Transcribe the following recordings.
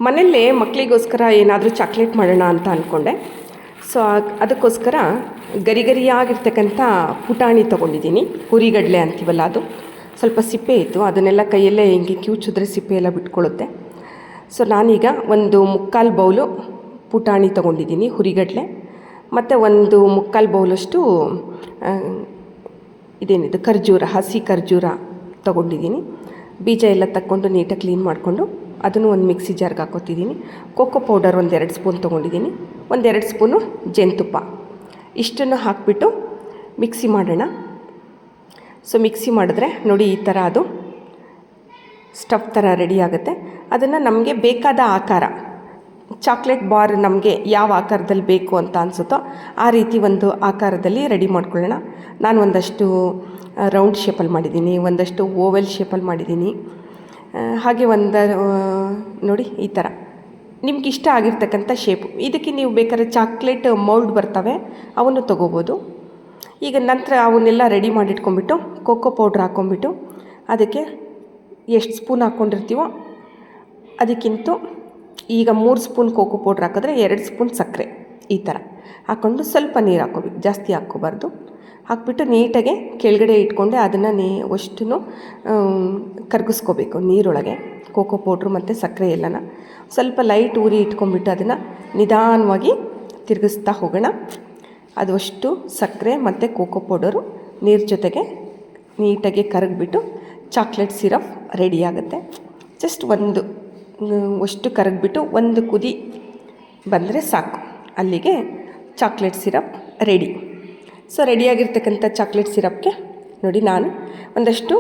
ಮನೆಯಲ್ಲೇ ಮಕ್ಕಳಿಗೋಸ್ಕರ ಏನಾದರೂ ಚಾಕ್ಲೇಟ್ ಮಾಡೋಣ ಅಂತ ಅಂದ್ಕೊಂಡೆ. ಸೊ ಅದಕ್ಕೋಸ್ಕರ ಗರಿಗರಿಯಾಗಿರ್ತಕ್ಕಂಥ ಪುಟಾಣಿ ತೊಗೊಂಡಿದ್ದೀನಿ. ಹುರಿಗಡಲೆ ಅಂತೀವಲ್ಲ, ಅದು ಸ್ವಲ್ಪ ಸಿಪ್ಪೆ ಇತ್ತು, ಅದನ್ನೆಲ್ಲ ಕೈಯಲ್ಲೇ ಹಿಂಗೆ ಕಿವುಚಿದ್ರೆ ಸಿಪ್ಪೆ ಎಲ್ಲ ಬಿಟ್ಕೊಳ್ಳುತ್ತೆ. ಸೊ ನಾನೀಗ ಒಂದು 3/4 ಬೌಲು ಪುಟಾಣಿ ತೊಗೊಂಡಿದ್ದೀನಿ, ಹುರಿಗಡಲೆ, ಮತ್ತು ಒಂದು 3/4 ಬೌಲಷ್ಟು ಇದೇನಿದು ಖರ್ಜೂರ, ಹಸಿ ಖರ್ಜೂರ ತೊಗೊಂಡಿದ್ದೀನಿ. ಬೀಜ ಎಲ್ಲ ತಕ್ಕೊಂಡು ನೀಟಾಗಿ ಕ್ಲೀನ್ ಮಾಡಿಕೊಂಡು ಅದನ್ನು ಒಂದು ಮಿಕ್ಸಿ ಜಾರ್ಗೆ ಹಾಕೋತಿದ್ದೀನಿ. ಕೋಕೋ ಪೌಡರ್ 1-2 ಸ್ಪೂನ್ ತೊಗೊಂಡಿದ್ದೀನಿ. 1-2 ಸ್ಪೂನು ಜೇನುತುಪ್ಪ, ಇಷ್ಟನ್ನು ಹಾಕಿಬಿಟ್ಟು ಮಿಕ್ಸಿ ಮಾಡೋಣ. ಸೊ ಮಿಕ್ಸಿ ಮಾಡಿದ್ರೆ ನೋಡಿ ಈ ಥರ ಅದು ಸ್ಟಫ್ ಥರ ರೆಡಿ ಆಗುತ್ತೆ. ಅದನ್ನು ನಮಗೆ ಬೇಕಾದ ಆಕಾರ, ಚಾಕ್ಲೇಟ್ ಬಾರ್ ನಮಗೆ ಯಾವ ಆಕಾರದಲ್ಲಿ ಬೇಕು ಅಂತ ಅನಿಸುತ್ತೋ ಆ ರೀತಿ ಒಂದು ಆಕಾರದಲ್ಲಿ ರೆಡಿ ಮಾಡ್ಕೊಳ್ಳೋಣ. ನಾನು ಒಂದಷ್ಟು ರೌಂಡ್ ಶೇಪಲ್ಲಿ ಮಾಡಿದ್ದೀನಿ, ಒಂದಷ್ಟು ಓವೆಲ್ ಶೇಪಲ್ಲಿ ಮಾಡಿದ್ದೀನಿ. ಹಾಗೆ ನೋಡಿ ಈ ಥರ ನಿಮ್ಗೆ ಇಷ್ಟ ಆಗಿರ್ತಕ್ಕಂಥ ಶೇಪು. ಇದಕ್ಕೆ ನೀವು ಬೇಕಾದ್ರೆ ಚಾಕ್ಲೇಟ್ ಮೌಲ್ಡ್ ಬರ್ತವೆ, ಅವನ್ನು ತೊಗೋಬೋದು. ಈಗ ನಂತರ ಅವನ್ನೆಲ್ಲ ರೆಡಿ ಮಾಡಿಟ್ಕೊಂಡ್ಬಿಟ್ಟು ಕೋಕೋ ಪೌಡ್ರ್ ಹಾಕ್ಕೊಂಬಿಟ್ಟು ಅದಕ್ಕೆ ಎಷ್ಟು ಸ್ಪೂನ್ ಹಾಕ್ಕೊಂಡಿರ್ತೀವೋ ಅದಕ್ಕಿಂತ ಈಗ 3 ಸ್ಪೂನ್ ಕೋಕೋ ಪೌಡ್ರ್ ಹಾಕಿದ್ರೆ 2 ಸ್ಪೂನ್ ಸಕ್ಕರೆ ಈ ಥರ ಹಾಕ್ಕೊಂಡು ಸ್ವಲ್ಪ ನೀರು ಹಾಕ್ಕೋಬೇಕು, ಜಾಸ್ತಿ ಹಾಕ್ಕೋಬಾರ್ದು. ಹಾಕ್ಬಿಟ್ಟು ನೀಟಾಗೆ ಕೆಳಗಡೆ ಇಟ್ಕೊಂಡೆ ಅದನ್ನು ಅಷ್ಟು ಕರಗಿಸ್ಕೋಬೇಕು ನೀರೊಳಗೆ, ಕೋಕೋ ಪೌಡ್ರು ಮತ್ತು ಸಕ್ಕರೆ ಎಲ್ಲನ ಸ್ವಲ್ಪ ಲೈಟ್ ಉರಿ ಇಟ್ಕೊಂಡ್ಬಿಟ್ಟು ಅದನ್ನು ನಿಧಾನವಾಗಿ ತಿರುಗಿಸ್ತಾ ಹೋಗೋಣ. ಅದು ಅಷ್ಟು ಸಕ್ಕರೆ ಮತ್ತು ಕೋಕೋ ಪೌಡರು ನೀರು ಜೊತೆಗೆ ನೀಟಾಗಿ ಕರಗಿಬಿಟ್ಟು ಚಾಕ್ಲೇಟ್ ಸಿರಪ್ ರೆಡಿ ಆಗುತ್ತೆ. ಜಸ್ಟ್ ಅಷ್ಟು ಕರಗಿಬಿಟ್ಟು ಒಂದು ಕುದಿ ಬಂದರೆ ಸಾಕು, ಅಲ್ಲಿಗೆ ಚಾಕ್ಲೇಟ್ ಸಿರಪ್ ರೆಡಿ. ಸೊ ರೆಡಿಯಾಗಿರ್ತಕ್ಕಂಥ ಚಾಕ್ಲೇಟ್ ಸಿರಪ್ಗೆ ನೋಡಿ ನಾನು ಒಂದಷ್ಟು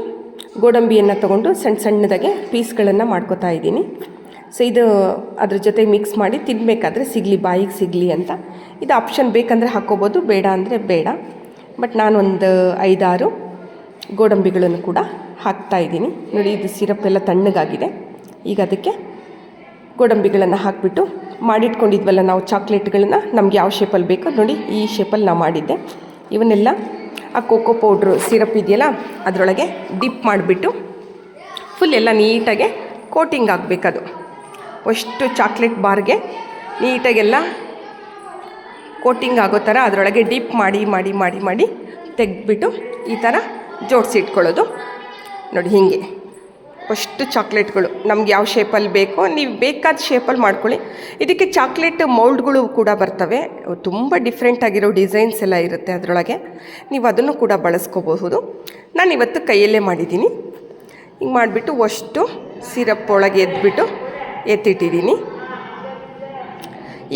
ಗೋಡಂಬಿಯನ್ನು ತೊಗೊಂಡು ಸಣ್ಣದಾಗೆ ಪೀಸ್ಗಳನ್ನು ಮಾಡ್ಕೋತಾ ಇದ್ದೀನಿ. ಸೊ ಇದು ಅದ್ರ ಜೊತೆ ಮಿಕ್ಸ್ ಮಾಡಿ ತಿನ್ನಬೇಕಾದ್ರೆ ಬಾಯಿಗೆ ಸಿಗಲಿ ಅಂತ. ಇದು ಆಪ್ಷನ್, ಬೇಕಂದರೆ ಹಾಕ್ಕೋಬೋದು, ಬೇಡ ಅಂದರೆ ಬೇಡ. ಬಟ್ ನಾನು ಒಂದು 5-6 ಗೋಡಂಬಿಗಳನ್ನು ಕೂಡ ಹಾಕ್ತಾಯಿದ್ದೀನಿ. ನೋಡಿ ಇದು ಸಿರಪ್ ಎಲ್ಲ ತಣ್ಣಗಾಗಿದೆ. ಈಗ ಅದಕ್ಕೆ ಗೋಡಂಬಿಗಳನ್ನು ಹಾಕಿಬಿಟ್ಟು ಮಾಡಿಟ್ಕೊಂಡಿದ್ವಲ್ಲ ನಾವು ಚಾಕ್ಲೇಟ್ಗಳನ್ನು, ನಮ್ಗೆ ಯಾವ ಶೇಪಲ್ಲಿ ಬೇಕೋ ನೋಡಿ ಈ ಶೇಪಲ್ಲಿ ನಾವು ಮಾಡಿದ್ದೆ. ಇವನ್ನೆಲ್ಲ ಆ ಕೋಕೋ ಪೌಡ್ರು ಸಿರಪ್ ಇದೆಯಲ್ಲ ಅದರೊಳಗೆ ಡಿಪ್ ಮಾಡಿಬಿಟ್ಟು ಫುಲ್ ಎಲ್ಲ ನೀಟಾಗೆ ಕೋಟಿಂಗ್ ಆಗಬೇಕದು. ಅಷ್ಟು ಚಾಕ್ಲೇಟ್ ಬಾರ್ಗೆ ನೀಟಾಗೆಲ್ಲ ಕೋಟಿಂಗ್ ಆಗೋ ಥರ ಅದರೊಳಗೆ ಡಿಪ್ ಮಾಡಿ ಮಾಡಿ ಮಾಡಿ ಮಾಡಿ ತೆಗೆದ್ಬಿಟ್ಟು ಈ ಥರ ಜೋಡಿಸಿಟ್ಕೊಳ್ಳೋದು. ನೋಡಿ ಹೀಗೆ ಅಷ್ಟು ಚಾಕ್ಲೇಟ್ಗಳು ನಮ್ಗೆ ಯಾವ ಶೇಪಲ್ಲಿ ಬೇಕೋ ನೀವು ಬೇಕಾದ ಶೇಪಲ್ಲಿ ಮಾಡ್ಕೊಳ್ಳಿ. ಇದಕ್ಕೆ ಚಾಕ್ಲೇಟ್ ಮೌಲ್ಡ್ಗಳು ಕೂಡ ಬರ್ತವೆ, ತುಂಬ ಡಿಫ್ರೆಂಟ್ ಆಗಿರೋ ಡಿಸೈನ್ಸ್ ಎಲ್ಲ ಇರುತ್ತೆ ಅದರೊಳಗೆ, ನೀವು ಅದನ್ನು ಕೂಡ ಬಳಸ್ಕೋಬಹುದು. ನಾನು ಇವತ್ತು ಕೈಯಲ್ಲೇ ಮಾಡಿದ್ದೀನಿ. ಹಿಂಗೆ ಮಾಡಿಬಿಟ್ಟು ಅಷ್ಟು ಸಿರಪ್ ಒಳಗೆ ಎತ್ತಿಟ್ಟಿದ್ದೀನಿ.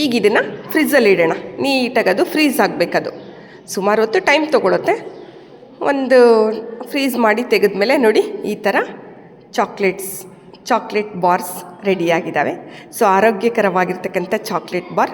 ಈಗ ಇದನ್ನು ಫ್ರಿಜ್ಜಲ್ಲಿ ಇಡೋಣ. ನೀಟಾಗಿ ಅದು ಫ್ರೀಸ್ ಆಗಬೇಕದು, ಸುಮಾರು ಹೊತ್ತು ಟೈಮ್ ತೊಗೊಳುತ್ತೆ. ಫ್ರೀಸ್ ಮಾಡಿ ತೆಗೆದ್ಮೇಲೆ ನೋಡಿ ಈ ಥರ ಚಾಕ್ಲೇಟ್ ಬಾರ್ಸ್ ರೆಡಿಯಾಗಿದ್ದಾವೆ. ಸೊ ಆರೋಗ್ಯಕರವಾಗಿರ್ತಕ್ಕಂಥ ಚಾಕ್ಲೇಟ್ ಬಾರ್